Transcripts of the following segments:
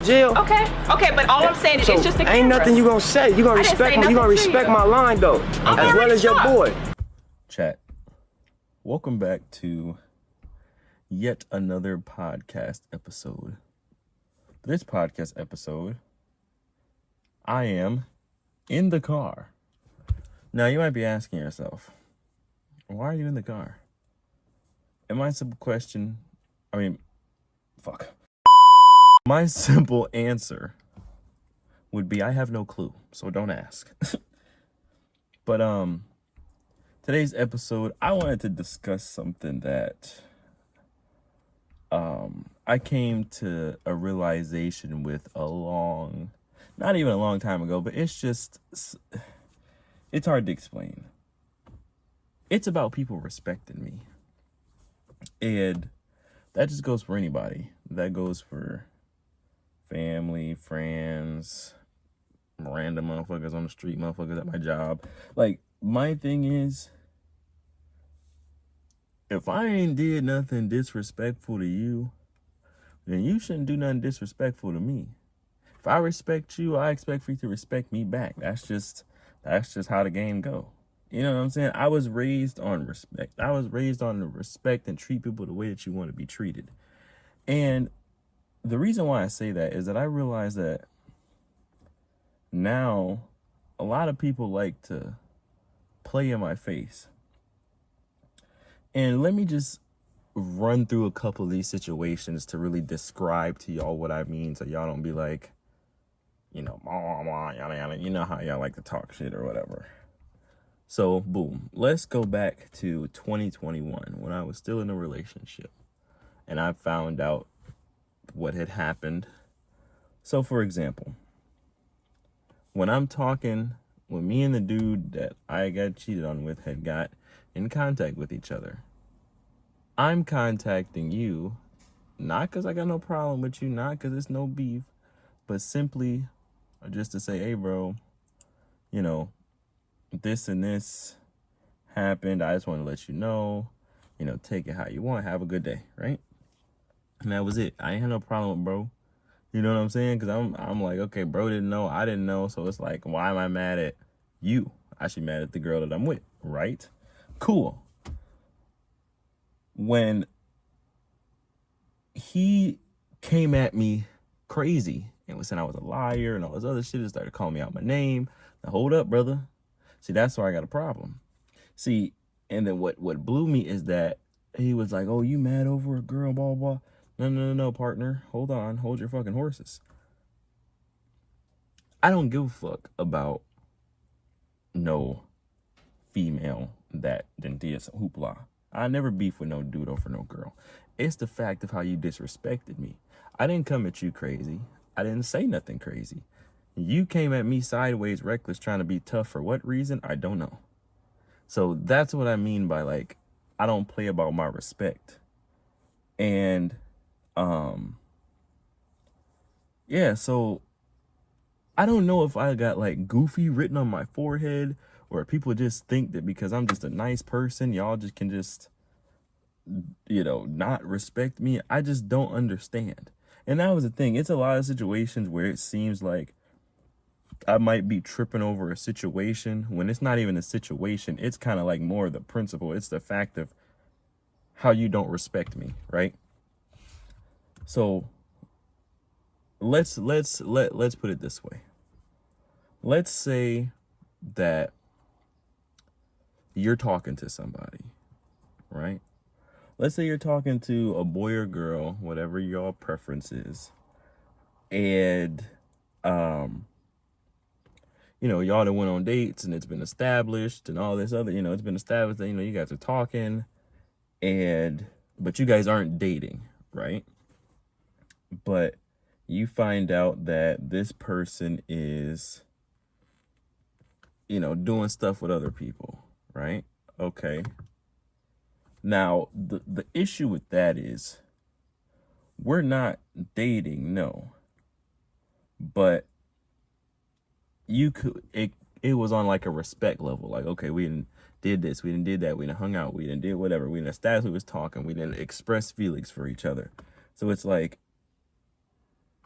Jill. Okay, but all I'm saying is So it's just a camera. ain't nothing you gonna say. You gonna I didn't respect say me. You gonna nothing to respect you. my line though, I'm as well already as your shocked. boy. Chat, welcome back to yet another podcast episode. This podcast episode, I am in the car. Now, you might be asking yourself, why are you in the car? And my simple answer would be, I have no clue, so don't ask. But, today's episode, I wanted to discuss something that I came to a realization with not even a long time ago, but it's hard to explain. It's about people respecting me. And that just goes for anybody. That goes for family, friends, random motherfuckers on the street, motherfuckers at my job. Like, my thing is, if I ain't did nothing disrespectful to you, then you shouldn't do nothing disrespectful to me. If I respect you, I expect for you to respect me back. That's just how the game go. You know what I'm saying? I was raised on respect. I was raised on the respect and treat people the way that you want to be treated. And the reason why I say that is that I realize that now a lot of people like to play in my face. And let me just run through a couple of these situations to really describe to y'all what I mean, so y'all don't be like, you know how y'all like to talk shit or whatever. So, boom, let's go back to 2021 when I was still in a relationship and I found out what had happened. So, for example, when me and the dude that I got cheated on with had got in contact with each other, I'm contacting you, not because I got no problem with you, not because it's no beef, but simply just to say, hey, bro, you know, this and this happened. I just want to let you know, take it how you want. Have a good day, right? And that was it. I ain't had no problem with bro. You know what I'm saying? Because I'm like, okay, bro didn't know, I didn't know. So it's like, why am I mad at you? I should be mad at the girl that I'm with, right? Cool. When he came at me crazy and was saying I was a liar and all this other shit, and started calling me out my name. Now, hold up, brother. See, that's where I got a problem. See, and then what blew me is that he was like, oh, you mad over a girl, blah, blah, blah. No, partner. Hold on. Hold your fucking horses. I don't give a fuck about no female that then did some hoopla. I never beef with no dude over no girl. It's the fact of how you disrespected me. I didn't come at you crazy. I didn't say nothing crazy. You came at me sideways, reckless, trying to be tough. For what reason? I don't know. So that's what I mean by, like, I don't play about my respect. And, yeah, so I don't know if I got, like, goofy written on my forehead, or people just think that because I'm just a nice person, y'all just can just, not respect me. I just don't understand. And that was the thing. It's a lot of situations where it seems like I might be tripping over a situation when it's not even a situation. It's kind of like more the principle. It's the fact of how you don't respect me, right? So let's put it this way. Let's say that you're talking to somebody, right? Let's say you're talking to a boy or girl, whatever your preference is, and y'all done went on dates and it's been established and all this other, it's been established that, you guys are talking, but you guys aren't dating, right? But you find out that this person is, doing stuff with other people, right? Okay. Now, the issue with that is we're not dating, no. But it was on like a respect level. Like, okay, we did this, we did that, we hung out, we did whatever, we established we was talking, we didn't express feelings for each other. So it's like,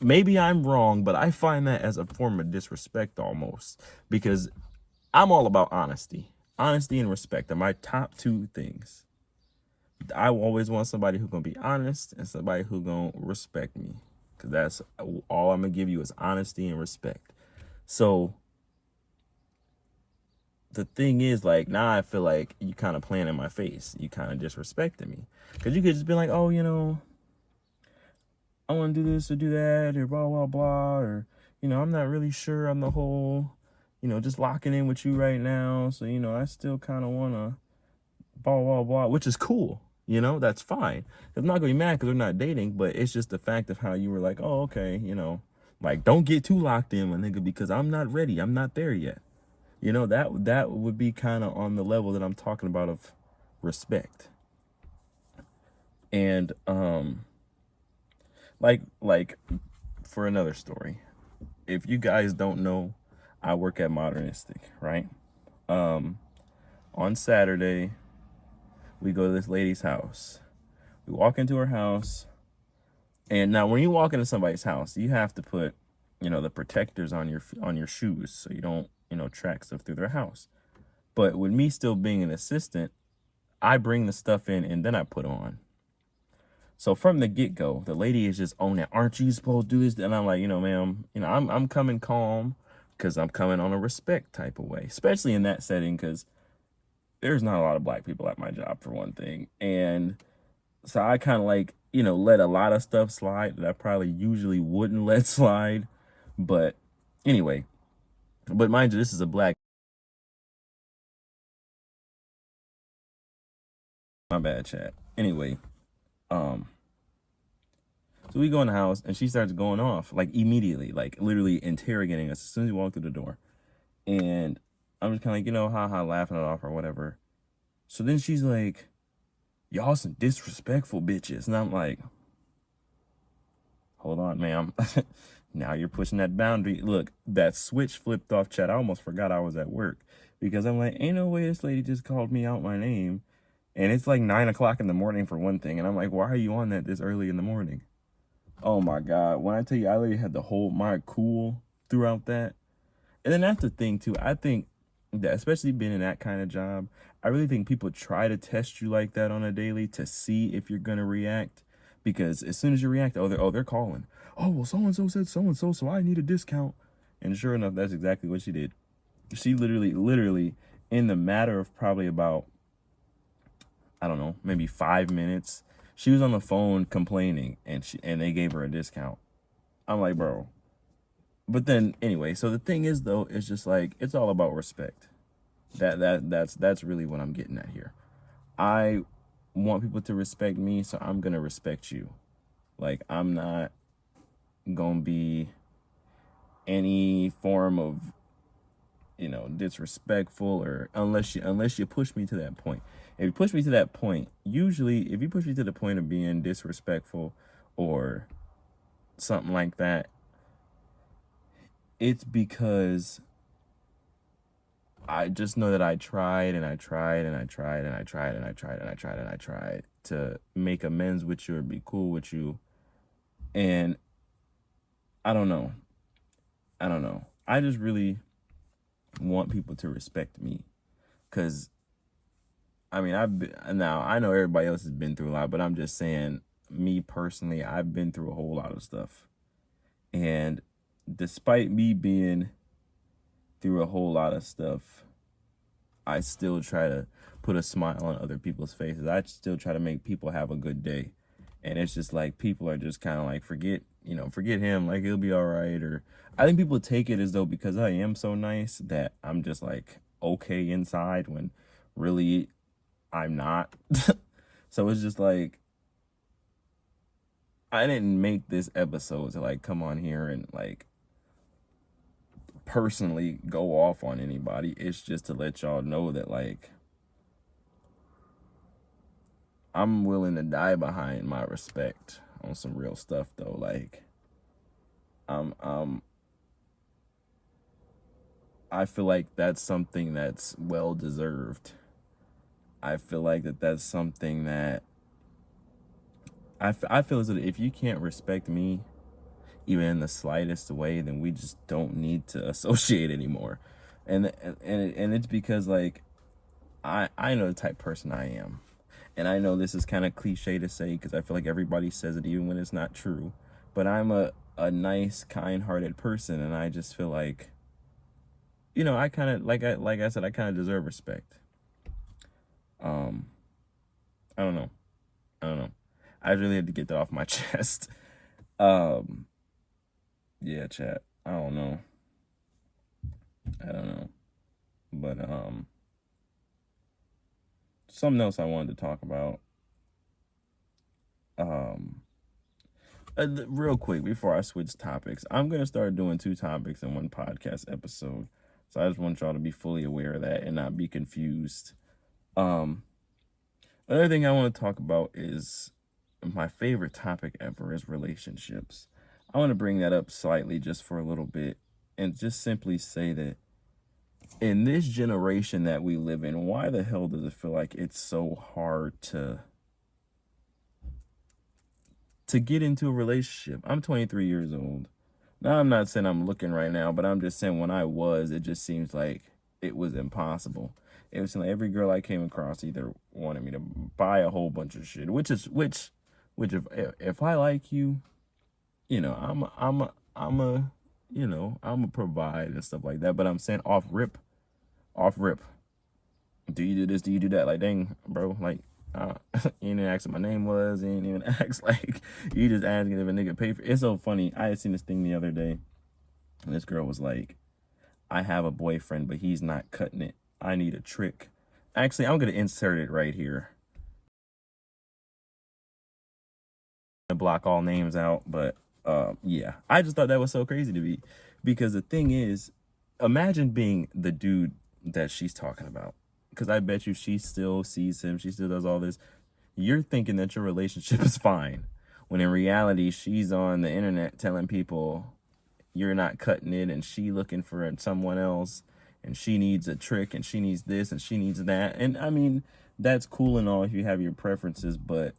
maybe I'm wrong, but I find that as a form of disrespect almost, because I'm all about honesty. Honesty and respect are my top two things. I always want somebody who's gonna be honest and somebody who's gonna respect me, because that's all I'm gonna give you is honesty and respect. So the thing is, like, now I feel like you kind of playing in my face. You kind of disrespecting me, because you could just be like, oh, you know, I want to do this or do that or blah blah blah, or, you know, I'm not really sure on the whole, you know, just locking in with you right now, so, you know, I still kind of want to blah blah blah, which is cool. You know, that's fine. I'm not gonna be mad because we're not dating, but it's just the fact of how you were like, oh, okay, you know, like, don't get too locked in, my nigga, because I'm not ready. I'm not there yet. You know, that would be kind of on the level that I'm talking about of respect. And like for another story, if you guys don't know, I work at Modernistic, right? On Saturday, we go to this lady's house. We walk into her house, and now when you walk into somebody's house, you have to put, you know, the protectors on your shoes so you don't, you know, track stuff through their house. But with me still being an assistant, I bring the stuff in and then I put on. So from the get-go, the lady is just on that, aren't you supposed to do this? And I'm like, you know, ma'am, you know, I'm coming calm because I'm coming on a respect type of way, especially in that setting, because there's not a lot of black people at my job, for one thing. And so I kind of, like, you know, let a lot of stuff slide that I probably usually wouldn't let slide. But anyway, but mind you, this is a black, my bad, chat. Anyway, so we go in the house and she starts going off, like, immediately, like literally interrogating us as soon as we walk through the door. And I'm just kind of like, you know, haha, laughing it off or whatever. So then she's like, y'all some disrespectful bitches. And I'm like, hold on, ma'am. Now you're pushing that boundary. Look, that switch flipped off, chat. I almost forgot I was at work, because I'm like, ain't no way this lady just called me out my name. And it's like 9 o'clock in the morning, for one thing. And I'm like, why are you on that this early in the morning? Oh my God. When I tell you, I literally had to hold my cool throughout that. And then that's the thing too. I think that, especially being in that kind of job, I really think people try to test you like that on a daily to see if you're gonna react. Because as soon as you react, they're calling. Oh, well, so and so said so and so, so I need a discount. And sure enough, that's exactly what she did. She literally, in the matter of probably about, I don't know, maybe 5 minutes, she was on the phone complaining, and they gave her a discount. I'm like, bro. But then anyway, so the thing is though, it's just like, it's all about respect. That's really what I'm getting at here. I want people to respect me, so I'm gonna respect you. Like, I'm not gonna be any form of, you know, disrespectful, or unless you push me to that point. If you push me to that point, usually if you push me to the point of being disrespectful or something like that, it's because I just know that I tried and I tried and I tried and I tried and I tried and I tried and I tried to make amends with you or be cool with you. And I don't know. I just really want people to respect me, because I mean, now I know everybody else has been through a lot, but I'm just saying, me personally, I've been through a whole lot of stuff. And despite me being through a whole lot of stuff, I still try to put a smile on other people's faces. I still try to make people have a good day. And it's just like, people are just kind of like, forget him, like, he'll be all right. Or I think people take it as though because I am so nice that I'm just like okay inside, when really I'm not. So it's just like, I didn't make this episode to like come on here and like personally go off on anybody. It's just to let y'all know that, like, I'm willing to die behind my respect on some real stuff though. Like, I feel like that's something that's well deserved. I feel like that's something that I feel as though if you can't respect me, even in the slightest way, then we just don't need to associate anymore. And it's because like I know the type of person I am. And I know this is kind of cliche to say because I feel like everybody says it even when it's not true. But I'm a nice, kind-hearted person, and I just feel like, I kind of like I said, I kind of deserve respect. I don't know. I really had to get that off my chest. Yeah, chat. I don't know. But something else I wanted to talk about. Real quick before I switch topics, I'm gonna start doing 2 topics in one podcast episode. So I just want y'all to be fully aware of that and not be confused. Another thing I want to talk about is my favorite topic ever is relationships. I want to bring that up slightly just for a little bit and just simply say that in this generation that we live in, why the hell does it feel like it's so hard to get into a relationship? I'm 23 years old. Now, I'm not saying I'm looking right now, but I'm just saying when I was, it just seems like it was impossible. It was like every girl I came across either wanted me to buy a whole bunch of shit, which if I like you, I'm a provide and stuff like that. But I'm saying off rip, do you do this? Do you do that? Like, dang, bro, like, you didn't ask what my name was. You didn't even ask, like, you just asking if a nigga pay for it. It's so funny. I had seen this thing the other day, and this girl was like, I have a boyfriend, but he's not cutting it. I need a trick. Actually, I'm going to insert it right here. I block all names out, but yeah. I just thought that was so crazy to me. Because the thing is, imagine being the dude that she's talking about. Because I bet you she still sees him. She still does all this. You're thinking that your relationship is fine. When in reality, she's on the internet telling people you're not cutting it. And she looking for someone else. And she needs a trick. And she needs this. And she needs that. And I mean, that's cool and all if you have your preferences. But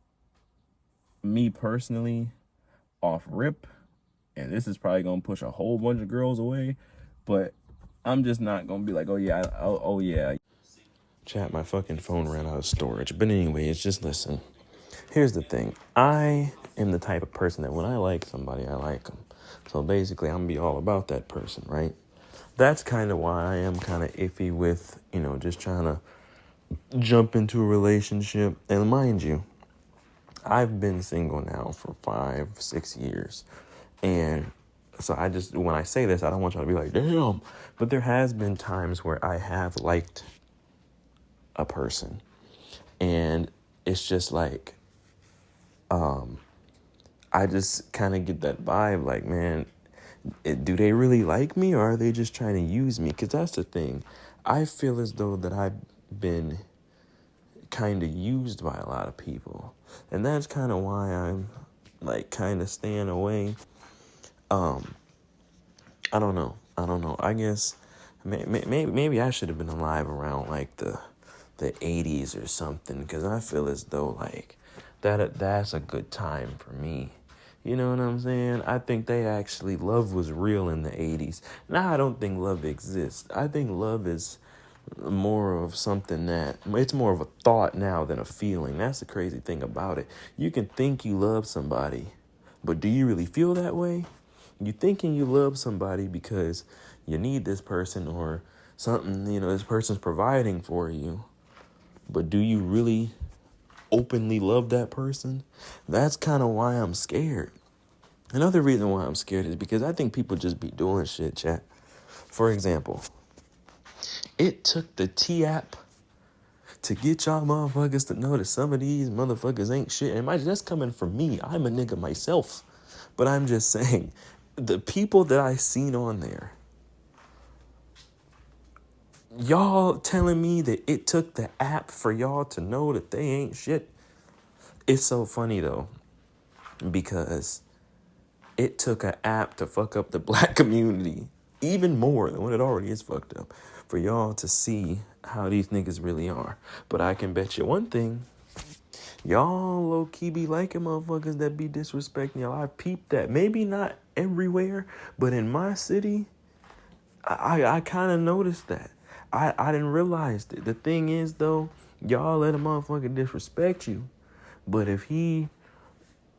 me personally, off rip, and this is probably going to push a whole bunch of girls away. But I'm just not going to be like, oh yeah. Chat, my fucking phone ran out of storage. But anyways, just listen. Here's the thing. I am the type of person that when I like somebody, I like them. So basically, I'm going to be all about that person, right? That's kind of why I am kind of iffy with, just trying to jump into a relationship. And mind you, I've been single now for 5-6 years. And so when I say this, I don't want y'all to be like, damn. But there has been times where I have liked a person. And it's just like, I just kind of get that vibe like, man, do they really like me or are they just trying to use me? Because that's the thing. I feel as though that I've been kind of used by a lot of people. And that's kind of why I'm like kind of staying away. I don't know. I guess maybe I should have been alive around like the 80s or something, because I feel as though like that's a good time for me. You know what I'm saying? I think love was real in the 80s. Now I don't think love exists. I think love is more of something it's more of a thought now than a feeling. That's the crazy thing about it. You can think you love somebody, but do you really feel that way? You thinking you love somebody because you need this person or something, this person's providing for you. But do you really openly love that person? That's kind of why I'm scared. Another reason why I'm scared is because I think people just be doing shit, chat. For example, it took the T-app to get y'all motherfuckers to know that some of these motherfuckers ain't shit. And that's coming from me. I'm a nigga myself. But I'm just saying, the people that I seen on there, y'all telling me that it took the app for y'all to know that they ain't shit. It's so funny though, because it took an app to fuck up the black community even more than what it already is fucked up, for y'all to see how these niggas really are. But I can bet you one thing, Y'all low-key be liking motherfuckers that be disrespecting y'all. I peeped that. Maybe not everywhere, but in my city, I kind of noticed that. I didn't realize it. The thing is, though, y'all let a motherfucker disrespect you. But if he,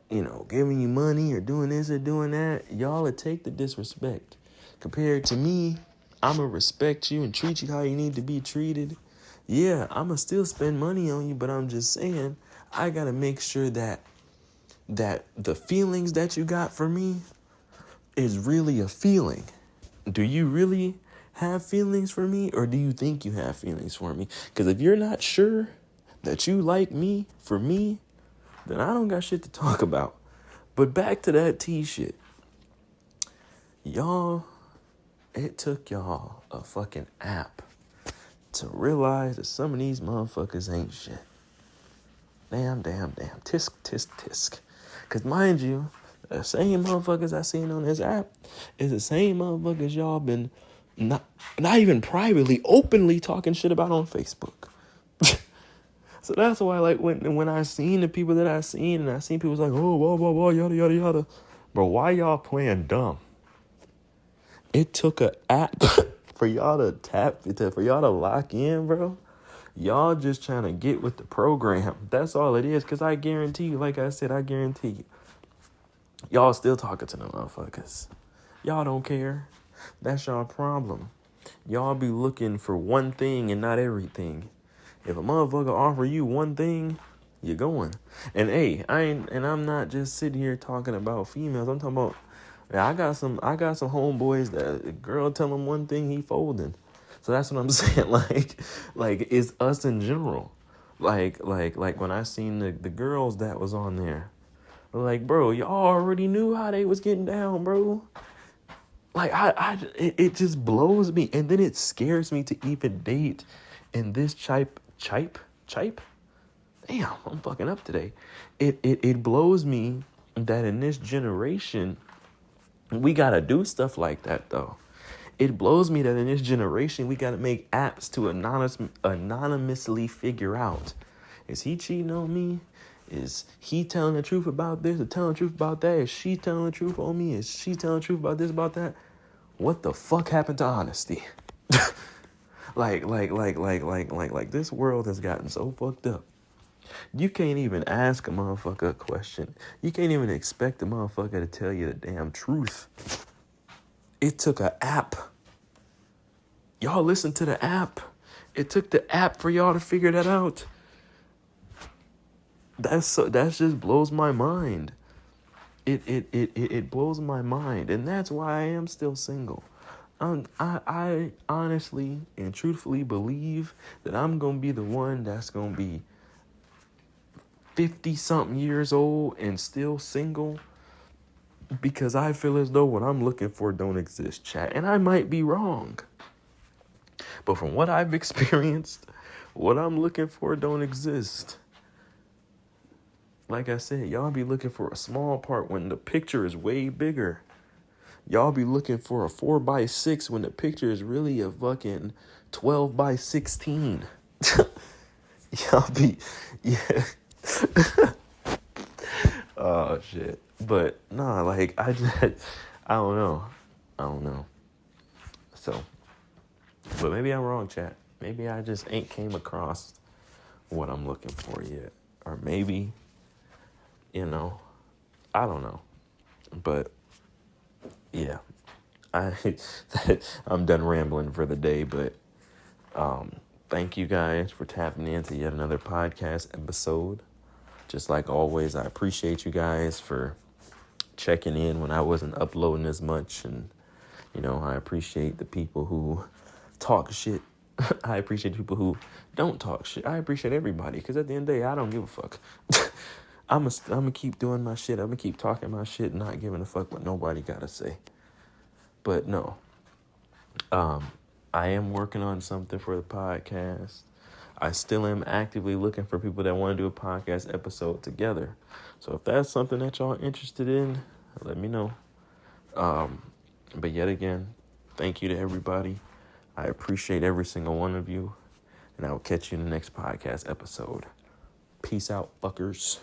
giving you money or doing this or doing that, y'all would take the disrespect. Compared to me, I'ma respect you and treat you how you need to be treated. Yeah, I'ma still spend money on you, but I'm just saying, I gotta make sure that the feelings that you got for me is really a feeling. Do you really have feelings for me, or do you think you have feelings for me? Because if you're not sure that you like me for me, then I don't got shit to talk about. But back to that T shit. Y'all, it took y'all a fucking app to realize that some of these motherfuckers ain't shit. Damn. Tisk, tisk, tisk. Because mind you, the same motherfuckers I seen on this app is the same motherfuckers y'all been not even privately, openly talking shit about on Facebook. So that's why, like, when I seen the people that I seen, and I seen people like, oh, blah, blah, blah, yada, yada, yada. Bro, why y'all playing dumb? It took an app for y'all to lock in, bro. Y'all just trying to get with the program. That's all it is. Because I guarantee you, like I said, y'all still talking to them motherfuckers. Y'all don't care. That's y'all problem. Y'all be looking for one thing and not everything. If a motherfucker offer you one thing, you're going. And hey, I'm not just sitting here talking about females. I'm talking about, I got some homeboys that a girl tell them one thing, he folding. So that's what I'm saying. Like it's us in general. Like when I seen the girls that was on there, like, bro, y'all already knew how they was getting down, bro. Like it just blows me, and then it scares me to even date in this chipe. Damn, I'm fucking up today. It blows me that in this generation we gotta do stuff like that though. It blows me that in this generation we gotta make apps to anonymously figure out, is he cheating on me? Is he telling the truth about this or telling the truth about that? Is she telling the truth on me? Is she telling the truth about this, about that? What the fuck happened to honesty? Like this world has gotten so fucked up. You can't even ask a motherfucker a question. You can't even expect a motherfucker to tell you the damn truth. It took an app. Y'all listen to the app. It took the app for y'all to figure that out. That just blows my mind. It blows my mind, and that's why I am still single. I honestly and truthfully believe that I'm gonna be the one that's gonna be 50-something years old and still single, because I feel as though what I'm looking for don't exist, chat. And I might be wrong, but from what I've experienced, what I'm looking for don't exist. Like I said, y'all be looking for a small part when the picture is way bigger. Y'all be looking for a 4x6 when the picture is really a fucking 12x16. Y'all be, yeah. Oh shit. But nah, like I don't know. So, but maybe I'm wrong, chat. Maybe I just ain't came across what I'm looking for yet. Or maybe, I don't know. But yeah, I'm done rambling for the day, but thank you guys for tapping into yet another podcast episode. Just like always, I appreciate you guys for checking in when I wasn't uploading as much, and I appreciate the people who talk shit. I appreciate people who don't talk shit. I appreciate everybody, because at the end of the day, I don't give a fuck. I'm gonna keep doing my shit. I'm gonna keep talking my shit, not giving a fuck what nobody gotta say. But no, I am working on something for the podcast. I still am actively looking for people that want to do a podcast episode together. So if that's something that y'all are interested in, let me know. But yet again, thank you to everybody. I appreciate every single one of you. And I will catch you in the next podcast episode. Peace out, fuckers.